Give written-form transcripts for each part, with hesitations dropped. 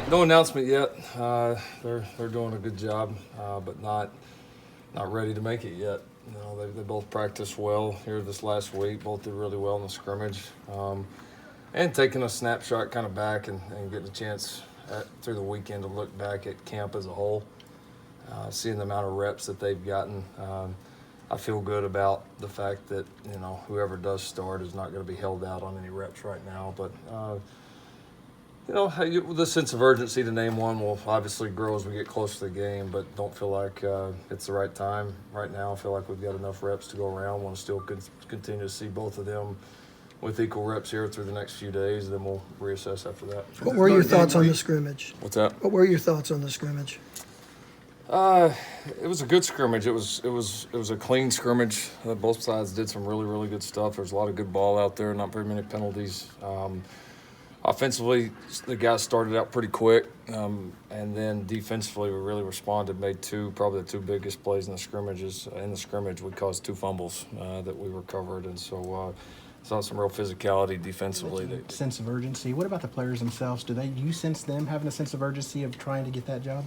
No announcement yet. They're doing a good job, but not ready to make it yet. You know, they both practiced well here this last week. Both did really well in the scrimmage, and taking a snapshot kind of back and getting a chance through the weekend to look back at camp as a whole, seeing the amount of reps that they've gotten. I feel good about the fact that, you know, whoever does start is not going to be held out on any reps right now. But, you know, the sense of urgency to name one will obviously grow as we get closer to the game, but don't feel like it's the right time right now. I feel like we've got enough reps to go around. Want to still continue to see both of them with equal reps here through the next few days, then we'll reassess after that. What were your thoughts on the scrimmage? What's that? What were your thoughts on the scrimmage? It was a good scrimmage. It was a clean scrimmage. Both sides did some really good stuff. There's a lot of good ball out there. Not very many penalties. Offensively, the guys started out pretty quick, and then defensively, we really responded. Made probably the two biggest plays in the scrimmages. In the scrimmage, we caused 2 fumbles that we recovered, and so saw some real physicality defensively. Sense of urgency. What about the players themselves? Do you sense them having a sense of urgency of trying to get that job?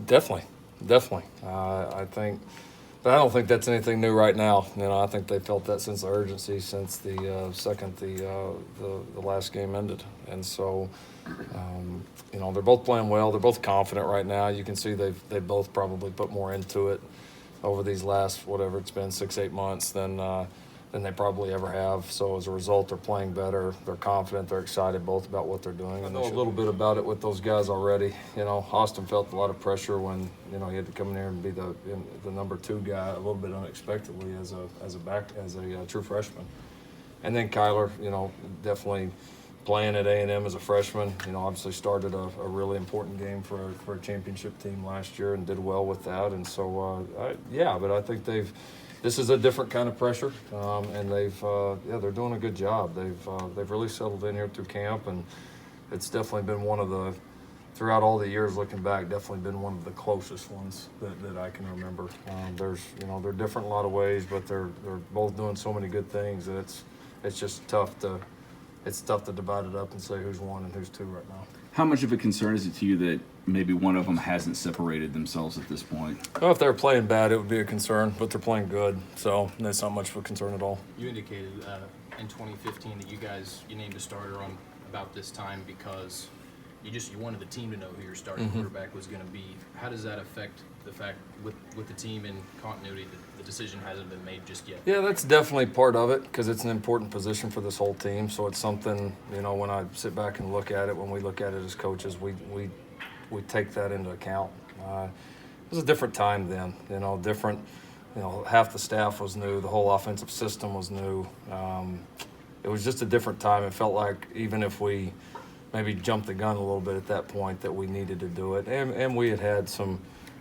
Definitely. I think, but I don't think that's anything new right now. You know, I think they felt that sense of urgency since the second the last game ended, and so you know, they're both playing well. They're both confident right now. You can see they both probably put more into it over these last whatever it's been 6-8 months than they probably ever have. So as a result, they're playing better. They're confident. They're excited both about what they're doing. I know a little bit about it with those guys already. You know, Austin felt a lot of pressure when, you know, he had to come in here and be the number 2 guy a little bit unexpectedly as a true freshman. And then Kyler, you know, definitely playing at A&M as a freshman. You know, obviously started a really important game for a championship team last year and did well with that. And so, but I think this is a different kind of pressure, and they're doing a good job. They've really settled in here through camp, and it's definitely been throughout all the years looking back, definitely been one of the closest ones that I can remember. They're different in a lot of ways, but they're both doing so many good things that it's just tough to divide it up and say who's 1 and who's 2 right now. How much of a concern is it to you that maybe one of them hasn't separated themselves at this point? Well, if they were playing bad, it would be a concern, but they're playing good, so that's not much of a concern at all. You indicated in 2015 that you named a starter on about this time because you wanted the team to know who your starting quarterback was going to be. How does that affect the fact with the team in continuity that the decision hasn't been made just yet? Yeah, that's definitely part of it because it's an important position for this whole team. So it's something, you know, when I sit back and look at it, when we look at it as coaches, we take that into account. It was a different time then, you know, different, you know, half the staff was new, the whole offensive system was new. It was just a different time. It felt like even if we maybe jumped the gun a little bit at that point that we needed to do it. And we had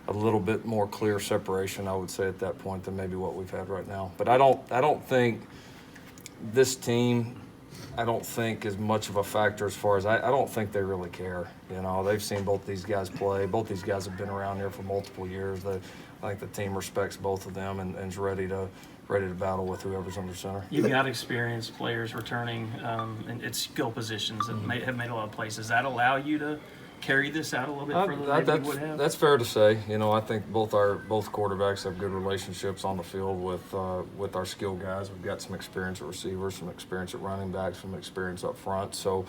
a little bit more clear separation, I would say, at that point than maybe what we've had right now. But I don't think this team, is much of a factor as far as I don't think they really care. You know, they've seen both these guys play. Both these guys have been around here for multiple years. I think the team respects both of them and is ready to battle with whoever's under center. You've got experienced players returning at skill positions that have made a lot of plays. Does that allow you to carry this out a little bit further than you would have? That's fair to say. You know, I think both quarterbacks have good relationships on the field with our skill guys. We've got some experience at receivers, some experience at running backs, some experience up front. So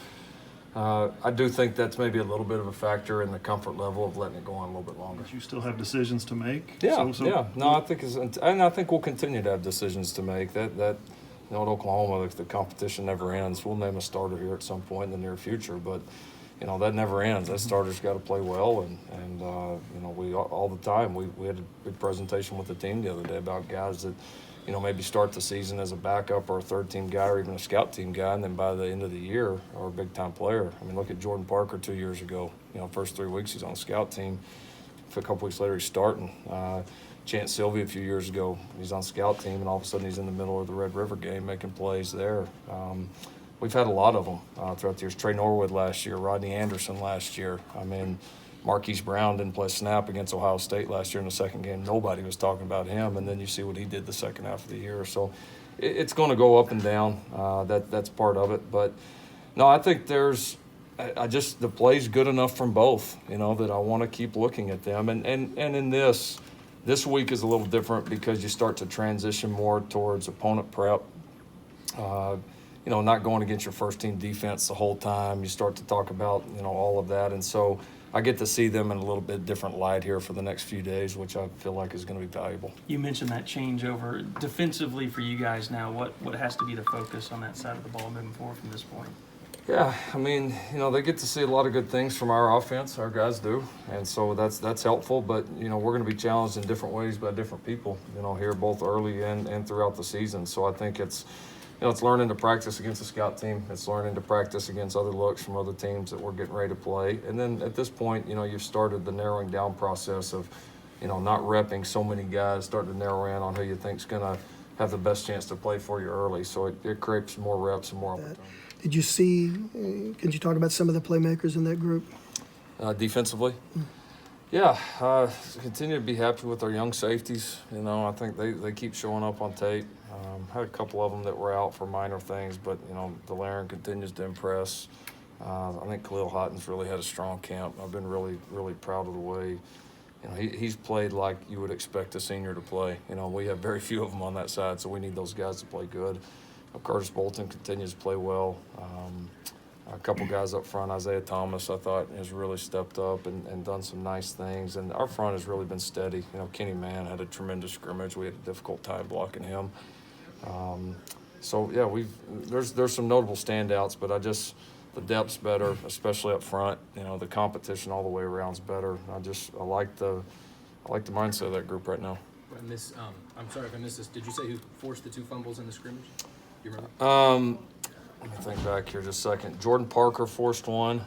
I do think that's maybe a little bit of a factor in the comfort level of letting it go on a little bit longer. But you still have decisions to make. Yeah. No, I think we'll continue to have decisions to make. That you know, at Oklahoma, the competition never ends. We'll name a starter here at some point in the near future, but you know, that never ends. That starter's got to play well, and you know, we all the time we had a big presentation with the team the other day about guys that, you know, maybe start the season as a backup or a third-team guy or even a scout team guy, and then by the end of the year are a big-time player. I mean, look at Jordan Parker 2 years ago. You know, first 3 weeks he's on the scout team. For a couple weeks later he's starting. Chance Sylvie a few years ago, he's on the scout team, and all of a sudden he's in the middle of the Red River game making plays there. We've had a lot of them throughout the years. Trey Norwood last year, Rodney Anderson last year. I mean, Marquise Brown didn't play a snap against Ohio State last year in the second game. Nobody was talking about him, and then you see what he did the second half of the year. So it's going to go up and down. That's part of it. But, no, I think there's I just, the play's good enough from both, that I want to keep looking at them. And in this week is a little different because you start to transition more towards opponent prep. Not going against your first team defense the whole time. You start to talk about, all of that. And so I get to see them in a little bit different light here for the next few days, which I feel like is going to be valuable. You mentioned that changeover defensively for you guys now. What has to be the focus on that side of the ball moving forward from this point? Yeah, I mean, they get to see a lot of good things from our offense. Our guys do, and so that's helpful. But we're going to be challenged in different ways by different people. Here both early and throughout the season. So I think it's learning to practice against a scout team. It's learning to practice against other looks from other teams that we're getting ready to play. And then at this point, you've started the narrowing down process of, not repping so many guys, starting to narrow in on who you think's going to have the best chance to play for you early. So it creates more reps and more opportunities. Did you see, could you talk about some of the playmakers in that group? Defensively? Yeah, continue to be happy with our young safeties. I think they keep showing up on tape. Had a couple of them that were out for minor things, but, De'Laren continues to impress. I think Khalil Houghton's really had a strong camp. I've been really, really proud of the way, he's played like you would expect a senior to play. We have very few of them on that side, so we need those guys to play good. Curtis Bolton continues to play well. A couple guys up front, Isaiah Thomas, I thought, has really stepped up and done some nice things. And our front has really been steady. Kenny Mann had a tremendous scrimmage. We had a difficult time blocking him. There's some notable standouts, but the depth's better, especially up front. The competition all the way around is better. I like the mindset of that group right now. I'm sorry if I missed this. Did you say who forced the 2 fumbles in the scrimmage? Do you remember? Let me think back here just a second. Jordan Parker forced one.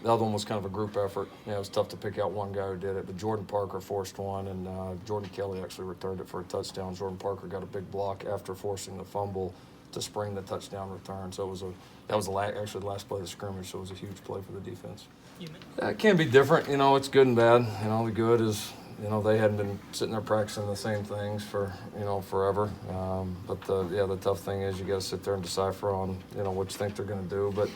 The other one was kind of a group effort. It was tough to pick out one guy who did it, but Jordan Parker forced one, and Jordan Kelly actually returned it for a touchdown. Jordan Parker got a big block after forcing the fumble to spring the touchdown return. So that was actually the last play of the scrimmage, so it was a huge play for the defense. It can be different. It's good and bad. The good is, they hadn't been sitting there practicing the same things for, forever. But the tough thing is you got to sit there and decipher on, what you think they're going to do. But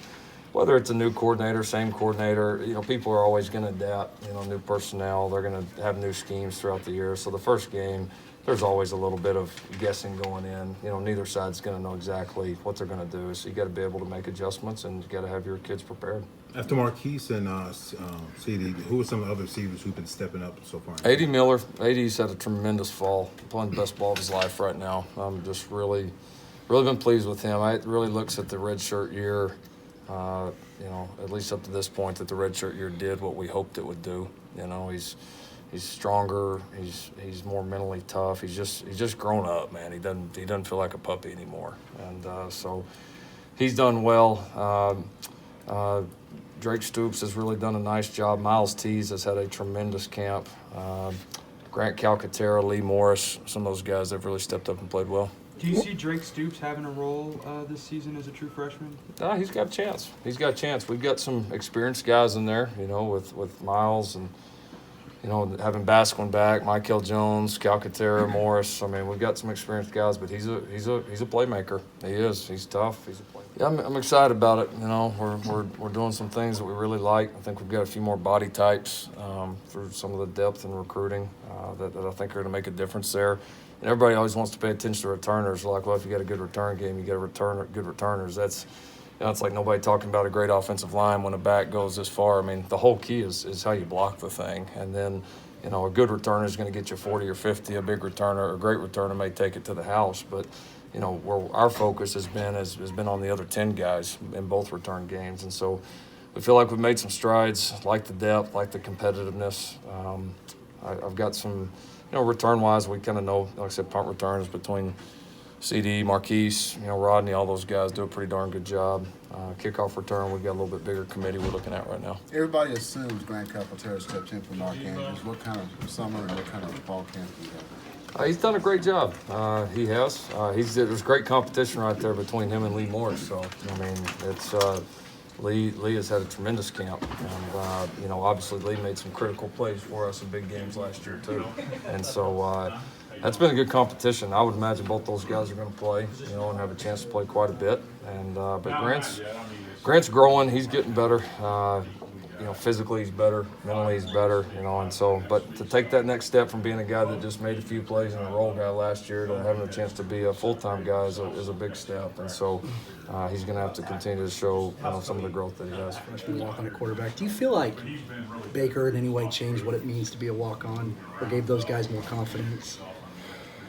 whether it's a new coordinator, same coordinator, people are always going to adapt, new personnel. They're going to have new schemes throughout the year. So the first game, there's always a little bit of guessing going in. Neither side's going to know exactly what they're going to do. So you got to be able to make adjustments, and you got to have your kids prepared. After Marquise and CD, who are some of the other receivers who've been stepping up so far? A.D. Miller. A.D.'s had a tremendous fall, playing the best ball of his life right now. I'm just really been pleased with him. It really looks at the redshirt year, at least up to this point, that the redshirt year did what we hoped it would do. He's stronger. He's more mentally tough. He's just grown up, man. He doesn't feel like a puppy anymore, and so he's done well. Drake Stoops has really done a nice job. Miles Tees has had a tremendous camp. Grant Calcaterra, Lee Morris, some of those guys have really stepped up and played well. Do you see Drake Stoops having a role this season as a true freshman? He's got a chance. We've got some experienced guys in there, with Miles and, having Basquin back, Michael Jones, Calcaterra, Morris. I mean, we've got some experienced guys, but he's a playmaker. He is. He's tough. He's a playmaker. Yeah, I'm excited about it. We're doing some things that we really like. I think we've got a few more body types for some of the depth in recruiting that I think are going to make a difference there. And everybody always wants to pay attention to returners. Like, well, if you got a good return game, you got good returners. That's it's like nobody talking about a great offensive line when a back goes this far. I mean, the whole key is how you block the thing. And then, a good returner is going to get you 40 or 50. A big returner, a great returner may take it to the house. But, where our focus has been on the other 10 guys in both return games. And so we feel like we've made some strides, like the depth, like the competitiveness. I've got some, return-wise, we kind of know, like I said, punt returns between CD, Marquise, Rodney, all those guys do a pretty darn good job. Kickoff return, we've got a little bit bigger committee we're looking at right now. Everybody assumes Grant Calcaterra stepped in from Arkansas. What kind of summer and what kind of fall camp do you have? He's done a great job. He has. There's great competition right there between him and Lee Morris. So, I mean, it's Lee has had a tremendous camp. And, obviously Lee made some critical plays for us in big games last year, too. And so, That's been a good competition. I would imagine both those guys are going to play, and have a chance to play quite a bit. And but Grant's growing. He's getting better. Physically he's better, mentally he's better, and so, but to take that next step from being a guy that just made a few plays and a role guy last year to having a chance to be a full-time guy is a big step. And so he's going to have to continue to show, some of the growth that he has. Freshman walk-on at quarterback. Do you feel like Baker in any way changed what it means to be a walk-on or gave those guys more confidence?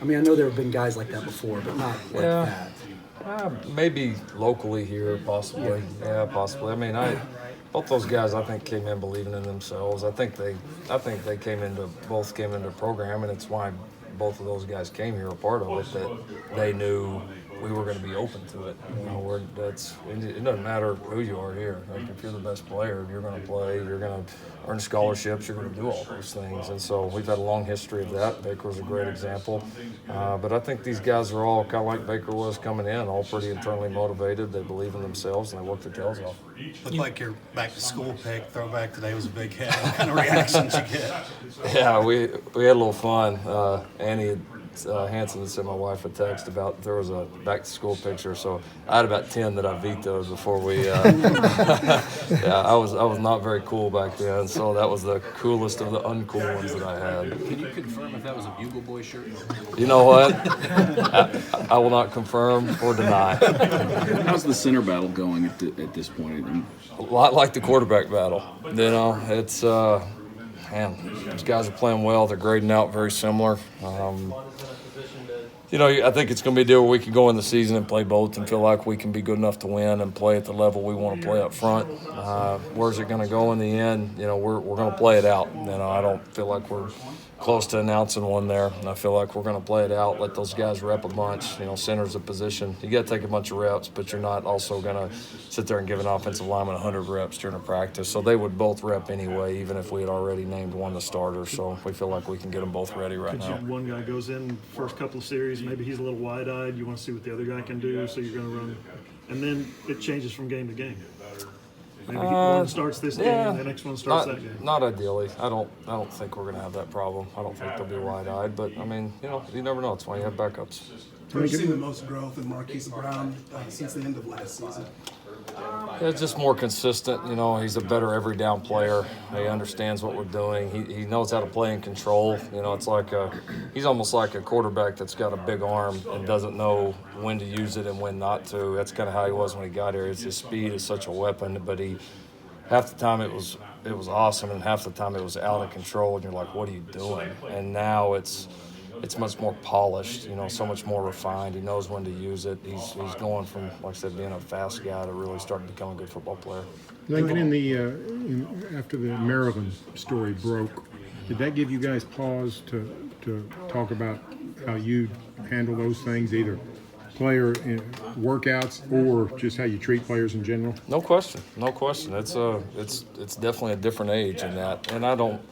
I mean, I know there have been guys like that before, but not like that. Maybe locally here, possibly. Yeah, possibly. I mean, both those guys, I think, came in believing in themselves. I think they both came into the program, and it's why both of those guys came here, a part of it, that they knew we were going to be open to it. It doesn't matter who you are here. Like, if you're the best player, you're going to play, you're going to earn scholarships, you're going to do all those things. And so we've had a long history of that. Baker was a great example. But I think these guys are all kind of like Baker was coming in, all pretty internally motivated. They believe in themselves, and they work their tails off. Looked like your back-to-school pick, throwback today was a big hit. What kind of reactions you get? Yeah, we had a little fun. Annie Hansen had sent my wife a text about there was a back-to-school picture, so I had about 10 that I vetoed before we. Yeah, I was not very cool back then, so that was the coolest of the uncool ones that I had. Can you confirm if that was a Bugle Boy shirt? You know what? I will not confirm or deny. How's the center battle going at this point? A lot like the quarterback battle. It's man, these guys are playing well. They're grading out very similar. I think it's going to be a deal where we can go in the season and play both and feel like we can be good enough to win and play at the level we want to play up front. Where's it going to go in the end? We're going to play it out. I don't feel like we're close to announcing one there. I feel like we're going to play it out, let those guys rep a bunch. Center's a position. You got to take a bunch of reps, but you're not also going to sit there and give an offensive lineman 100 reps during a practice. So they would both rep anyway, even if we had already named one the starter. So we feel like we can get them both ready right now. One guy goes in first couple of series, maybe he's a little wide-eyed. You want to see what the other guy can do, so you're going to run. And then it changes from game to game. Maybe one starts this game, the next one starts that game. Not ideally. I don't think we're going to have that problem. I don't think they'll be wide-eyed, but I mean, you never know. It's why you have backups. We've seen the most growth in Marquise Brown since the end of last season. It's just more consistent. He's a better every down player. He understands what we're doing. He knows how to play in control. It's like he's almost like a quarterback that's got a big arm and doesn't know when to use it and when not to. That's kind of how he was when he got here. His speed is such a weapon, but half the time it was awesome, and half the time it was out of control, and you're like, what are you doing? And now it's much more polished, so much more refined. He knows when to use it. He's going from, like I said, being a fast guy to really starting to become a good football player. Lincoln, after the Maryland story broke, did that give you guys pause to talk about how you handle those things, either player workouts or just how you treat players in general? No question. It's definitely a different age in that, and I don't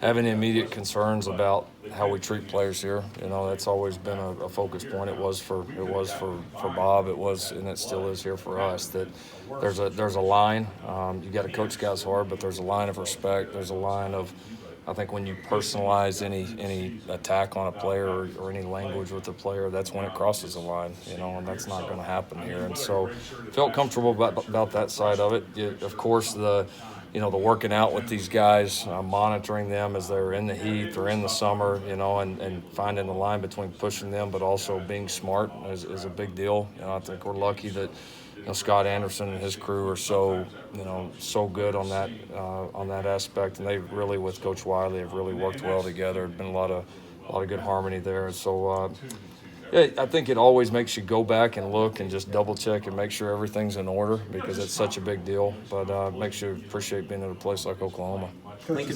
have any immediate concerns about how we treat players here. That's always been a focus point. It was for Bob. It was, and it still is here for us. That there's a line. You got to coach guys hard, but there's a line of respect. There's a line of, I think, when you personalize any attack on a player or any language with a player, that's when it crosses the line. And that's not going to happen here. And so, felt comfortable about that side of it. Of course, the working out with these guys, monitoring them as they're in the heat or in the summer, and finding the line between pushing them but also being smart is a big deal. I think we're lucky that Scott Anderson and his crew are so good on that aspect, and they really, with Coach Wiley, have really worked well together. There's been a lot of good harmony there. So yeah, I think it always makes you go back and look and just double check and make sure everything's in order, because it's such a big deal. But makes you appreciate being in a place like Oklahoma. Coach,